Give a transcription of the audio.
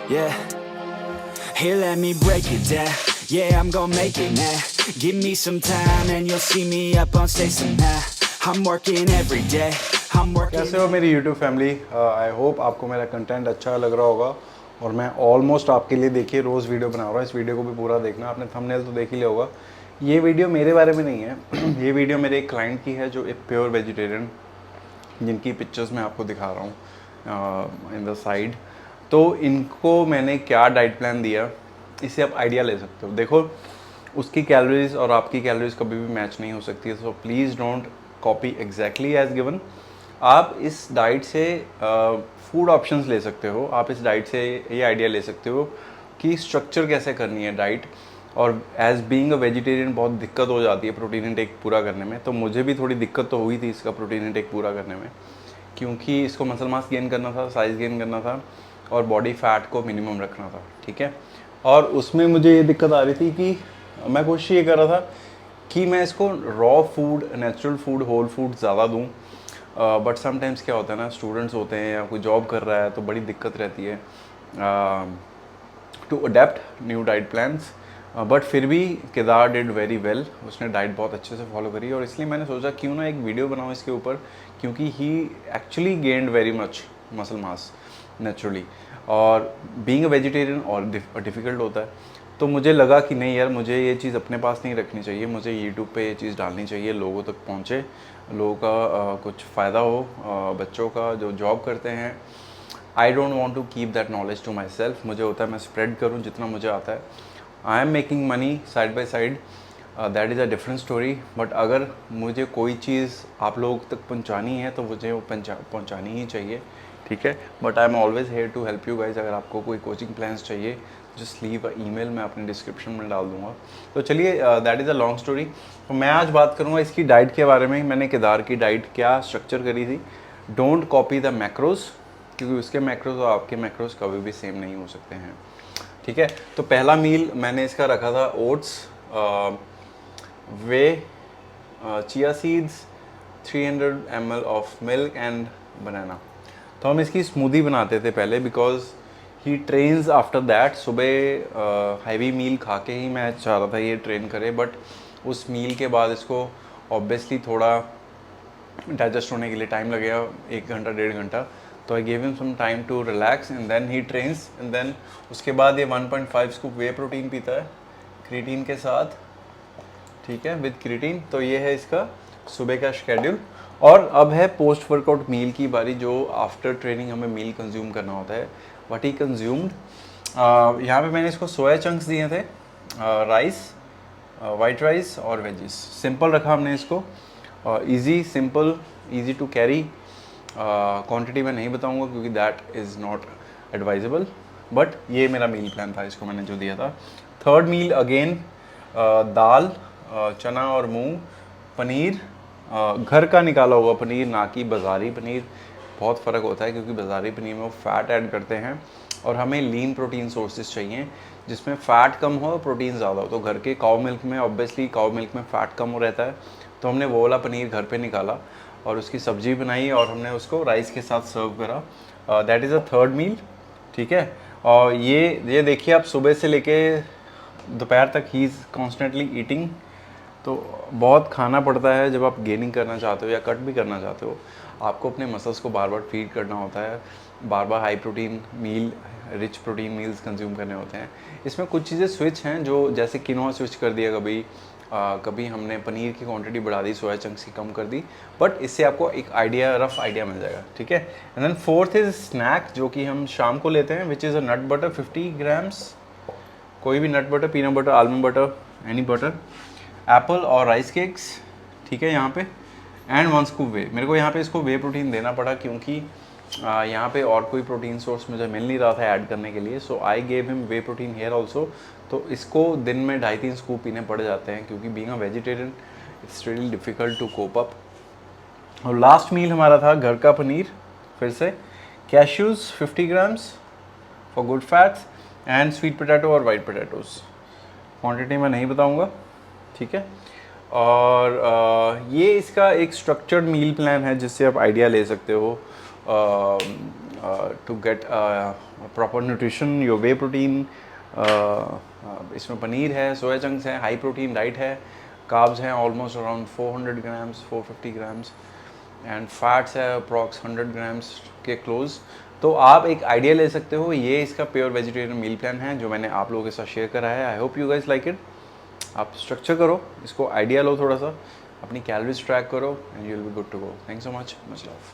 Yeah, here let me break it down. Yeah, I'm gonna make it now. Give me some time and you'll see me up on stage somehow. I'm working every day. I'm working. कैसे हो मेरी YouTube family? I hope आपको मेरा content अच्छा लग रहा होगा और मैं ऑलमोस्ट आपके लिए देखिए रोज़ वीडियो बना रहा हूँ। इस वीडियो को भी पूरा देखना, आपने थंबनेल तो देख ही लिया होगा। ये वीडियो मेरे बारे में नहीं है ये वीडियो मेरे एक क्लाइंट की है जो एक प्योर वेजिटेरियन, जिनकी पिक्चर्स मैं आपको दिखा रहा हूँ इन द साइड। तो इनको मैंने क्या डाइट प्लान दिया, इससे आप आइडिया ले सकते हो। देखो, उसकी कैलोरीज और आपकी कैलोरीज कभी भी मैच नहीं हो सकती है, so please don't copy exactly as given. आप इस डाइट से फूड ऑप्शंस ले सकते हो, आप इस डाइट से ये आइडिया ले सकते हो कि स्ट्रक्चर कैसे करनी है डाइट। और एज बीइंग अ वेजिटेरियन बहुत दिक्कत हो जाती है प्रोटीन इंटेक पूरा करने में, तो मुझे भी थोड़ी दिक्कत तो हुई थी इसका प्रोटीन इंटेक पूरा करने में, क्योंकि इसको मसल मास गेन करना था, साइज़ गेन करना था और बॉडी फैट को मिनिमम रखना था, ठीक है। और उसमें मुझे ये दिक्कत आ रही थी कि मैं कोशिश ये कर रहा था कि मैं इसको raw food, natural food, whole food ज़्यादा दूँ। बट समटाइम्स क्या होता है ना, स्टूडेंट्स होते हैं या कोई जॉब कर रहा है तो बड़ी दिक्कत रहती है to adapt new diet plans. But फिर भी केदार डिड वेरी वेल, उसने डाइट बहुत अच्छे से फॉलो करी और इसलिए मैंने सोचा क्यों ना एक वीडियो बनाऊँ इसके ऊपर, क्योंकि he actually gained very much muscle mass naturally. और बीइंग अ वेजिटेरियन और डिफ़िकल्ट होता है, तो मुझे लगा कि नहीं यार, मुझे ये चीज़ अपने पास नहीं रखनी चाहिए, मुझे यूट्यूब पे ये चीज़ डालनी चाहिए, लोगों तक पहुँचे, लोगों का कुछ फ़ायदा हो, बच्चों का जो जॉब करते हैं। I don't want to keep that knowledge to myself, मुझे होता है मैं स्प्रेड करूँ जितना मुझे आता है। I am making money side by side, that is a different story. But अगर मुझे कोई चीज़ आप लोगों तक पहुँचानी है तो मुझे वो पहुँचानी ही चाहिए, ठीक है। But I am always here to help you guys. अगर आपको कोई कोचिंग प्लान्स चाहिए, जस्ट लीव अ ईमेल, मैं अपने डिस्क्रिप्शन में डाल दूंगा। तो चलिए, that is a long story. तो मैं आज बात करूँगा इसकी डाइट के बारे में। मैंने केदार की डाइट क्या स्ट्रक्चर करी थी। डोंट कॉपी द मैक्रोज, क्योंकि उसके मैक्रोज और आपके मैक्रोज कभी भी सेम नहीं हो सकते हैं, ठीक है। तो पहला मील मैंने इसका रखा था oats, whey, chia seeds, 300 ml of milk and banana. तो हम इसकी स्मूदी बनाते थे पहले, because he trains after that. सुबह हैवी मील खा के ही मैं चाह रहा था ये ट्रेन करे, बट उस मील के बाद इसको ऑब्वियसली थोड़ा डाइजेस्ट होने के लिए टाइम लगेगा, 1 घंटा 1.5 घंटा। तो I gave him some time to relax and then he trains, and then उसके बाद ये 1.5 स्कूप वे प्रोटीन पीता है क्रिएटिन के साथ, ठीक है, विद क्रिएटिन। तो ये है इसका सुबह का शेड्यूल। और अब है पोस्ट वर्कआउट मील की बारी, जो आफ्टर ट्रेनिंग हमें मील कंज्यूम करना होता है। व्हाट ही कंज्यूम्ड, यहाँ पे मैंने इसको सोया चंक्स दिए थे, राइस, वाइट राइस और वेजिस। सिंपल रखा हमने इसको, easy, simple, easy to carry. Quantity मैं नहीं बताऊंगा क्योंकि that is not advisable, but ये मेरा मील प्लान था, इसको मैंने जो दिया था। थर्ड मील अगेन दाल, चना और मूंग, पनीर, घर का निकाला हुआ पनीर, ना कि बाज़ारी पनीर। बहुत फ़र्क होता है क्योंकि बाज़ारी पनीर में वो फ़ैट ऐड करते हैं और हमें लीन प्रोटीन सोर्सेज चाहिए जिसमें फ़ैट कम हो और प्रोटीन ज़्यादा हो। तो घर के काऊ मिल्क में, ऑब्वियसली काऊ मिल्क में फ़ैट कम हो रहता है, तो हमने वो वाला पनीर घर पे निकाला और उसकी सब्ज़ी बनाई और हमने उसको राइस के साथ सर्व करा। दैट इज़ अ थर्ड मील, ठीक है। और ये देखिए, आप सुबह से लेके दोपहर तक ही इज़ कॉन्स्टेंटली ईटिंग। तो बहुत खाना पड़ता है जब आप गेनिंग करना चाहते हो या कट भी करना चाहते हो, आपको अपने मसल्स को बार बार फीड करना होता है, बार बार high protein meal, rich protein meals consume करने होते हैं। इसमें कुछ चीज़ें स्विच हैं, जो जैसे किनोआ स्विच कर दिया कभी, कभी हमने पनीर की क्वांटिटी बढ़ा दी, सोया चंक्स की कम कर दी, बट इससे आपको एक आइडिया, रफ आइडिया मिल जाएगा, ठीक है। And then fourth is snack, जो कि हम शाम को लेते हैं, which is a nut butter 50 grams, कोई भी nut butter, peanut butter, almond butter, any butter, apple और राइस केक्स, ठीक है यहाँ पे, एंड 1 स्कूप वे। मेरे को यहाँ पे इसको वे प्रोटीन देना पड़ा क्योंकि यहाँ पे और कोई प्रोटीन सोर्स मुझे मिल नहीं रहा था ऐड करने के लिए, so I gave him whey protein hair also. तो इसको दिन में 2.5-3 स्कूप पीने पड़ जाते हैं क्योंकि being a vegetarian it's really difficult to cope up. और लास्ट मील हमारा था घर का पनीर, फिर से cashews 50 grams for good fats, and sweet potato और वाइट पोटैटोज़। क्वांटिटी मैं नहीं बताऊंगा, ठीक है। और ये इसका एक स्ट्रक्चर्ड मील प्लान है जिससे आप आइडिया ले सकते हो to get proper nutrition, your way protein. इसमें पनीर है, सोया चंक्स हैं, हाई प्रोटीन डाइट है, कार्ब्स हैं almost around 400 grams 450 grams, and fats है अप्रॉक्स 100 ग्राम्स के क्लोज। तो आप एक आइडिया ले सकते हो। ये इसका प्योर वेजिटेरियन मील प्लान है जो मैंने आप लोगों के साथ शेयर करा है। I hope you guys like it. आप स्ट्रक्चर करो इसको, आइडिया लो थोड़ा सा, अपनी कैलोरीज ट्रैक करो and you will be good to go. Thanks so much love.